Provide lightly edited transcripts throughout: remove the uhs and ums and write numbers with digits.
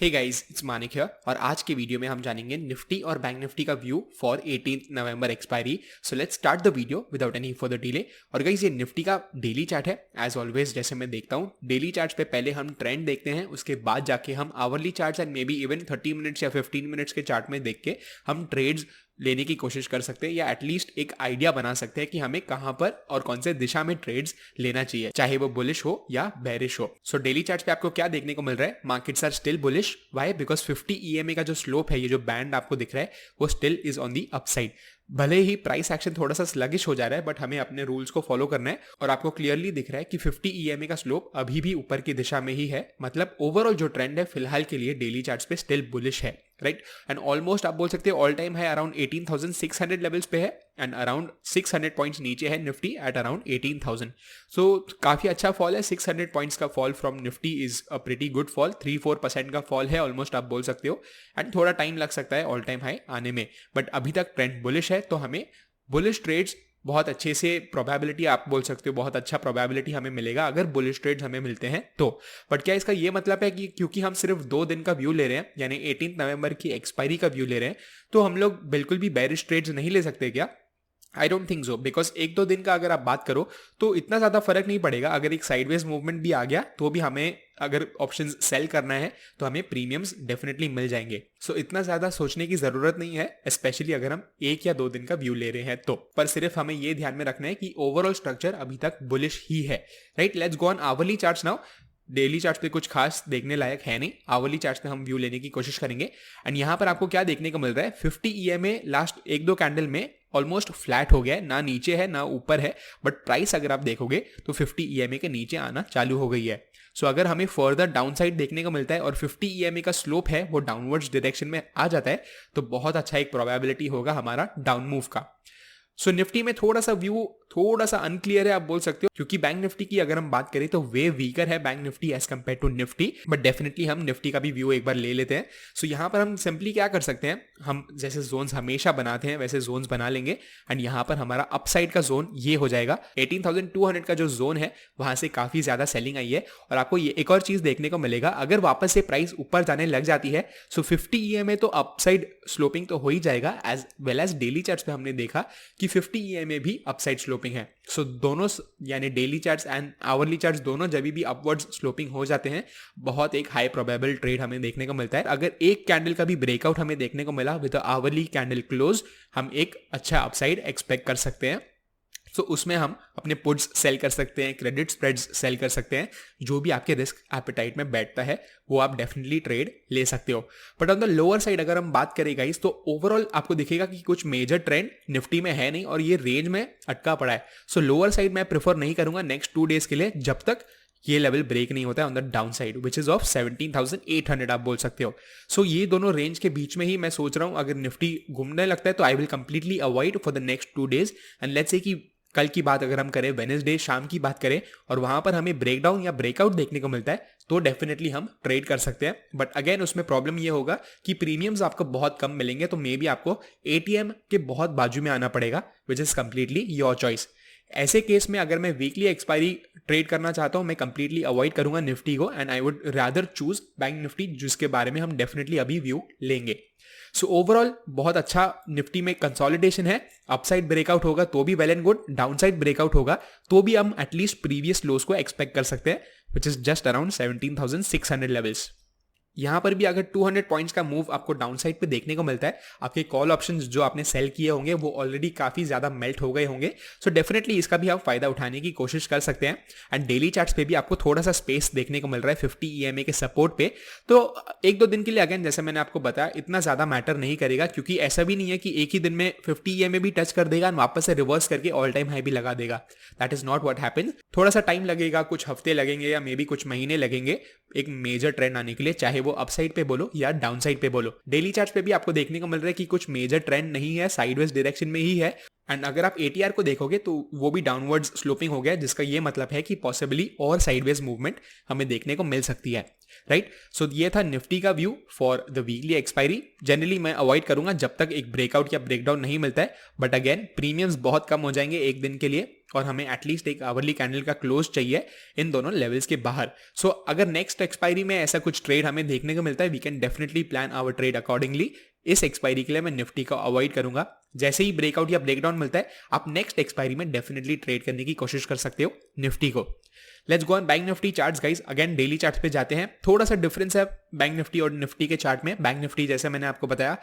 Hey guys, it's Manik here और आज के वीडियो में हम जानेंगे निफ्टी और बैंक निफ्टी का view for 18 November expiry. So let's start the video without any further delay. और गाइस, ये निफ्टी का डेली चार्ट है। एज ऑलवेज जैसे मैं देखता हूँ, डेली चार्ट पे पहले हम ट्रेंड देखते हैं, उसके बाद जाके हम hourly charts and may be even 30 minutes या 15 मिनट्स के चार्ट में देख के हम ट्रेड्स लेने की कोशिश कर सकते हैं या एटलीस्ट एक आइडिया बना सकते हैं कि हमें कहां पर और कौन से दिशा में ट्रेड्स लेना चाहिए, चाहे वो बुलिश हो या बेरिश हो। सो डेली चार्ट पे आपको क्या देखने को मिल रहा है? Markets are still bullish. Why? Because 50 EMA का जो स्लोप है, ये जो बैंड आपको दिख रहा है, वो still is on the upside. भले ही प्राइस एक्शन थोड़ा सा स्लगिश हो जा रहा है, बट हमें अपने रूल्स को फॉलो करना है और आपको क्लियरली दिख रहा है कि 50 EMA का स्लोप अभी भी ऊपर की दिशा में ही है। मतलब ओवरऑल जो ट्रेंड है फिलहाल के लिए डेली चार्ट्स पे स्टिल बुलिश है, राइट। एंड ऑलमोस्ट आप बोल सकते हैं ऑल टाइम है अराउंड 18,600 लेवल्स पे है एंड अराउंड 600 पॉइंट्स नीचे है निफ्टी एट अराउंड 18,000। सो काफी अच्छा फॉल है। 600 पॉइंट्स का fall from Nifty is a pretty good fall. 3-4% का फॉल है ऑलमोस्ट, आप बोल सकते हो। एंड थोड़ा टाइम लग सकता है ऑल टाइम हाई आने में, बट अभी तक ट्रेंड बुलिश है, तो हमें बुलिश ट्रेड्स बहुत अच्छे से प्रोबेबिलिटी, आप बोल सकते हो बहुत अच्छा प्रोबेबिलिटी हमें मिलेगा अगर बुलिश ट्रेड्स हमें मिलते हैं तो। बट क्या इसका ये मतलब है कि क्योंकि हम सिर्फ 2 दिन का व्यू ले रहे हैं, यानी 18 नवंबर की एक्सपायरी का व्यू ले रहे हैं, तो हम लोग बिल्कुल भी बेरिश ट्रेड्स नहीं ले सकते क्या? I don't think so. Because 1-2 दिन का अगर आप बात करो तो इतना ज्यादा फर्क नहीं पड़ेगा। अगर एक साइडवेज मूवमेंट भी आ गया तो भी हमें अगर ऑप्शन सेल करना है तो हमें प्रीमियम्स डेफिनेटली मिल जाएंगे। सो इतना ज्यादा सोचने की जरूरत नहीं है, स्पेशली अगर हम 1 या 2 दिन का व्यू ले रहे हैं तो। पर सिर्फ हमें ये ध्यान में रखना है कि ओवरऑल स्ट्रक्चर अभी तक बुलिश ही है, right. Let's go on hourly charts now. Daily chart पे कुछ खास देखने लायक है नहीं, आवरली चार्ट पे हम व्यू लेने की कोशिश करेंगे। एंड यहां पर आपको क्या देखने को मिल रहा है? 50 EMA लास्ट 1-2 कैंडल में ऑलमोस्ट फ्लैट हो गया है, ना नीचे है ना ऊपर है। बट प्राइस अगर आप देखोगे तो 50 EMA के नीचे आना चालू हो गई है। सो अगर हमें फर्दर डाउन साइड देखने को मिलता है और 50 EMA का स्लोप है वो डाउनवर्ड्स डायरेक्शन में आ जाता है, तो बहुत अच्छा एक प्रोबेबिलिटी होगा हमारा डाउन मूव का। सो निफ्टी में थोड़ा सा व्यू थोड़ा सा अनक्लियर है, आप बोल सकते हो, क्योंकि बैंक निफ्टी की अगर हम बात करें तो वे वीकर है bank Nifty as compare to Nifty. But definitely हम निफ्टी का भी व्यू एक बार ले लेते हैं। सो यहां पर हम सिंपली क्या कर सकते हैं, हम जैसे जोन्स हमेशा बनाते हैं वैसे जोन्स बना लेंगे। एंड यहां पर हमारा अपसाइड का जोन ये हो जाएगा 18,200 का जो जोन है, वहां से काफी ज्यादा सेलिंग आई है। और आपको ये एक और चीज देखने को मिलेगा, अगर वापस से प्राइस ऊपर जाने लग जाती है सो 50 EMA तो अपसाइड स्लोपिंग तो हो ही जाएगा। As well as daily charts पे हमने देखा कि 50 EMA भी अपसाइड स्लोपिंग है। सो दोनों यानी daily charts and hourly charts दोनों जब भी अपवर्ड्स स्लोपिंग हो जाते हैं, बहुत एक हाई प्रोबेबल ट्रेड हमें देखने को मिलता है। अगर एक कैंडल का भी ब्रेकआउट हमें देखने को मिला विद आवरली कैंडल क्लोज, हम एक अच्छा अपसाइड एक्सपेक्ट कर सकते हैं। सो उसमें हम अपने पुट्स सेल कर सकते हैं, क्रेडिट स्प्रेड्स सेल कर सकते हैं। जो भी आपके रिस्क एपेटाइट में बैठता है वो आप डेफिनेटली ट्रेड ले सकते हो। But on the lower side अगर हम बात करें गाइस, तो ओवरऑल आपको दिखेगा कि कुछ मेजर ट्रेंड निफ्टी में है नहीं और ये रेंज में अटका पड़ा है। सो लोअर साइड मैं प्रेफर नहीं करूंगा नेक्स्ट 2 डेज के लिए, जब तक ये लेवल ब्रेक नहीं होता है on the down side, which is of 17,800 आप बोल सकते हो। सो ये दोनों रेंज के बीच में ही मैं सोच रहा हूं, अगर निफ्टी घूमने लगता है तो I will completely avoid for the next 2 days. And let's say कि कल की बात अगर हम करें, वेडनेसडे शाम की बात करें और वहां पर हमें ब्रेकडाउन या ब्रेकआउट देखने को मिलता है, तो डेफिनेटली हम ट्रेड कर सकते हैं। बट अगेन उसमें प्रॉब्लम ये होगा कि प्रीमियम्स आपको बहुत कम मिलेंगे, तो मे बी आपको ATM के बहुत बाजू में आना पड़ेगा, which is completely your choice. ऐसे केस में अगर मैं वीकली एक्सपायरी ट्रेड करना चाहता हूं, मैं कंप्लीटली अवॉइड करूंगा निफ्टी को and I would rather choose bank Nifty, जिसके बारे में हम डेफिनेटली अभी व्यू लेंगे। सो ओवरऑल बहुत अच्छा निफ्टी में कंसोलिडेशन है। अपसाइड ब्रेकआउट होगा तो भी well and good, downside breakout होगा तो भी हम एटलीस्ट प्रीवियस लोस को एक्सपेक्ट कर सकते हैं, which is just around 17,600 levels. यहां पर भी अगर 200 पॉइंट्स का मूव आपको डाउन साइड पे देखने को मिलता है, आपके कॉल ऑप्शंस जो आपने सेल किए होंगे वो ऑलरेडी काफी ज्यादा मेल्ट हो गए होंगे। सो डेफिनेटली इसका भी आप फायदा उठाने की कोशिश कर सकते हैं। एंड डेली चार्ट्स पे भी आपको थोड़ा सा स्पेस देखने को मिल रहा है 50 EMA के सपोर्ट पे। तो 1-2 दिन के लिए अगेन जैसे मैंने आपको बताया, इतना ज्यादा मैटर नहीं करेगा, क्योंकि ऐसा भी नहीं है कि एक ही दिन में 50 EMA भी टच कर देगा और वापस से रिवर्स करके ऑल टाइम हाई भी लगा देगा। That is not what happens. थोड़ा सा टाइम लगेगा, कुछ हफ्ते लगेंगे या मे बी कुछ महीने लगेंगे एक मेजर ट्रेंड आने के लिए, चाहे वो अपसाइड पे बोलो या डाउन साइड पे बोलो। डेली चार्ट पे भी आपको देखने को मिल रहा है कि कुछ मेजर ट्रेंड नहीं है, साइडवेज डायरेक्शन में ही है। एंड अगर आप ATR को देखोगे तो वो भी डाउनवर्ड्स स्लोपिंग हो गया, जिसका ये मतलब है कि पॉसिबली और साइडवेज मूवमेंट हमें देखने को मिल सकती है, राइट। सो ये था निफ्टी का view for the weekly expiry. Generally मैं अवॉइड करूंगा जब तक एक ब्रेकआउट या ब्रेकडाउन नहीं मिलता है, बट अगेन प्रीमियम्स बहुत कम हो जाएंगे एक दिन के लिए और हमें एटलीस्ट एक आवरली कैंडल का क्लोज चाहिए इन दोनों लेवल्स के बाहर। सो अगर नेक्स्ट एक्सपायरी में ऐसा कुछ ट्रेड हमें देखने को मिलता है, we can definitely plan our trade accordingly. इस एक्सपायरी के लिए मैं निफ्टी को अवॉइड करूंगा। जैसे ही ब्रेकआउट या ब्रेकडाउन मिलता है, आप नेक्स्ट एक्सपायरी में डेफिनेटली ट्रेड करने की कोशिश कर सकते हो निफ्टी को। Let's go on bank Nifty charts guys. Again daily charts पे जाते हैं। थोड़ा सा डिफरेंस है बैंक निफ्टी और निफ्टी के चार्ट में। बैंक निफ्टी जैसे मैंने आपको बताया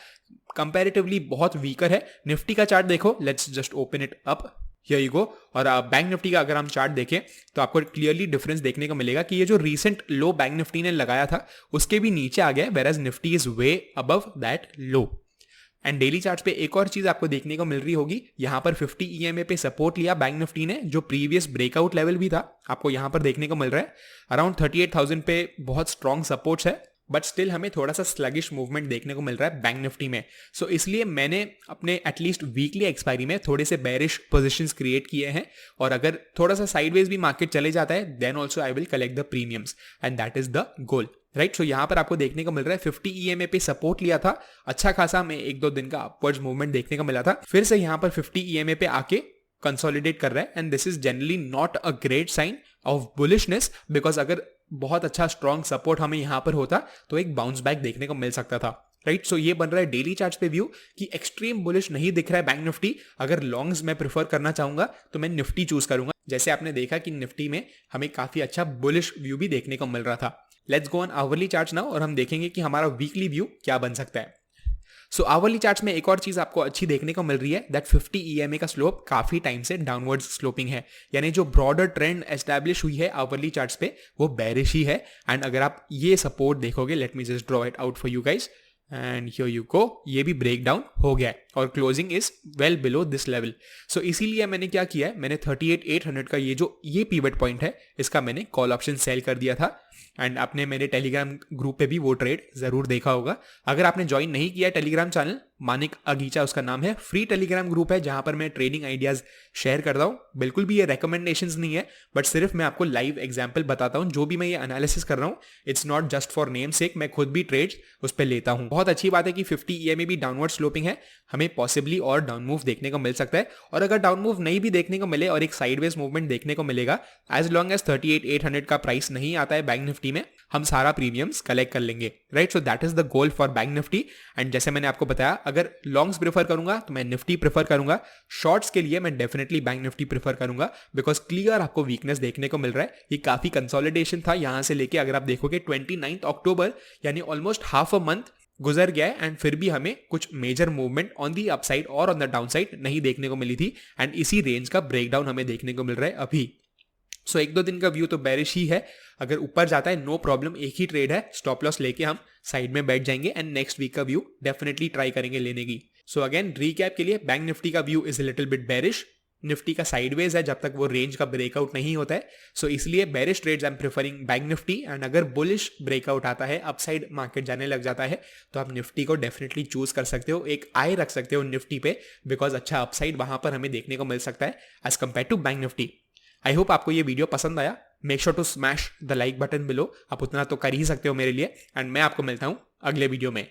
कंपैरेटिवली बहुत वीकर है। निफ्टी का चार्ट देखो, let's just open it up, here you गो। और बैंक निफ्टी का अगर हम चार्ट देखें तो आपको क्लियरली डिफरेंस देखने को मिलेगा कि ये जो रीसेंट लो बैंक निफ्टी ने लगाया था उसके भी नीचे आ गया, whereas Nifty is way above that low. And daily charts पे एक और चीज आपको देखने को मिल रही होगी, यहां पर 50 EMA पे सपोर्ट लिया बैंक निफ्टी ने, जो प्रीवियस ब्रेकआउट लेवल भी था आपको यहां पर देखने को मिल रहा है। अराउंड 38,000 पे बहुत स्ट्रॉन्ग सपोर्ट्स है, बट स्टिल हमें थोड़ा सा स्लगिश मूवमेंट देखने को मिल रहा है बैंक निफ्टी में। सो इसलिए मैंने अपने एटलीस्ट वीकली एक्सपायरी में थोड़े से बेरिश पोजीशंस क्रिएट किए हैं, और अगर थोड़ा सा साइडवेज भी मार्केट चले जाता है then also I will collect the premiums and that is the goal, right. So यहां पर आपको देखने को मिल रहा है 50 EMA पे सपोर्ट लिया था, अच्छा खासा हमें 1-2 दिन का अपवर्ड्स मूवमेंट देखने को मिला था, फिर से यहां पर 50 EMA पे आके कंसोलिडेट कर रहा है। And this is generally not a great sign of bullishness, because अगर बहुत अच्छा स्ट्रॉन्ग सपोर्ट हमें यहां पर होता तो एक बाउंस बैक देखने को मिल सकता था, राइट। सो ये बन रहा है डेली चार्ट्स पे व्यू कि एक्सट्रीम बुलिश नहीं दिख रहा है बैंक निफ्टी। अगर लॉन्ग्स मैं प्रेफर करना चाहूंगा तो मैं निफ्टी चूज करूंगा। जैसे आपने देखा कि निफ्टी में हमें काफी अच्छा बुलिश व्यू भी देखने को मिल रहा था। Let's go on hourly charts now और हम देखेंगे कि हमारा वीकली व्यू क्या बन सकता है। सो आवरली चार्ट्स में एक और चीज आपको अच्छी देखने को मिल रही है, दैट 50 EMA का स्लोप काफी टाइम से डाउनवर्ड स्लोपिंग है, यानी जो ब्रॉडर ट्रेंड एस्टैब्लिश हुई है आवरली चार्ट्स पे वो बेरिश ही है। एंड अगर आप ये सपोर्ट देखोगे, let me just draw it out for you guys, and here you go, ये भी ब्रेक डाउन हो गया है और closing is well below this level. So इसीलिए मैंने क्या किया है, मैंने 38,800 का ये पिवट पॉइंट है, इसका मैंने कॉल ऑप्शन सेल कर दिया था। एंड आपने मेरे टेलीग्राम ग्रुप पे भी वो ट्रेड जरूर देखा होगा। अगर आपने ज्वाइन नहीं किया टेलीग्राम चैनल, मानिक अगीचा उसका नाम है, फ्री टेलीग्राम ग्रुप है जहां पर मैं ट्रेडिंग आइडियाज शेयर करता हूं। बिल्कुल भी ये रिकमेंडेशंस नहीं है, बट सिर्फ मैं आपको लाइव एग्जांपल बताता हूं। जो भी मैं ये एनालिसिस कर रहा हूं, it's not just for name सेक, मैं खुद भी ट्रेड्स उस पर लेता हूं। बहुत अच्छी बात है कि 50 EMA भी डाउनवर्ड स्लोपिंग है, हमें पॉसिबली और डाउन मूव देखने को मिल सकता है। और अगर डाउन मूव नहीं भी देखने को मिले और एक साइडवेज मूवमेंट देखने को मिलेगा, एज लॉन्ग एज 38,800 का प्राइस नहीं आता है बैंक निफ्टी में, हम सारा प्रीमियम्स कलेक्ट कर लेंगे, right. So that is the goal for bank Nifty. And जैसे मैंने आपको बताया, अगर लॉन्ग्स प्रेफर करूंगा तो मैं निफ्टी प्रेफर करूंगा, शॉर्ट्स के लिए मैं डेफिनेटली बैंक निफ्टी प्रेफर करूंगा, बिकॉज क्लियर आपको वीकनेस देखने को मिल रहा है। ये काफी कंसोलिडेशन था यहां से लेके, अगर आप देखोगे 29 अक्टूबर यानी ऑलमोस्ट हाफ अ मंथ गुजर गया है, एंड फिर भी हमें कुछ major movement on the upside और ऑन द डाउनसाइड नहीं देखने को मिली थी। एंड इसी रेंज का ब्रेकडाउन हमें देखने को मिल रहा है अभी। सो 1-2 दिन का व्यू तो बेरिश ही है। अगर ऊपर जाता है नो प्रॉब्लम, एक ही ट्रेड है, स्टॉप लॉस लेके हम साइड में बैठ जाएंगे एंड नेक्स्ट वीक का व्यू डेफिनेटली ट्राई करेंगे लेने की। सो अगेन रीकैप के लिए, बैंक निफ्टी का view is a little bit bearish, Nifty का साइडवेज है जब तक वो रेंज का ब्रेकआउट नहीं होता है। सो इसलिए bearish trades I am preferring bank Nifty. And अगर बुलिश ब्रेकआउट आता है, अपसाइड मार्केट जाने लग जाता है, तो आप निफ्टी को डेफिनेटली चूज कर सकते हो, एक आई रख सकते हो निफ्टी पे, बिकॉज अच्छा अपसाइड वहां पर हमें देखने को मिल सकता है as compare to bank Nifty. I hope आपको ये वीडियो पसंद आया। Make sure to smash the like button below, आप उतना तो कर ही सकते हो मेरे लिए। एंड मैं आपको मिलता हूं अगले वीडियो में।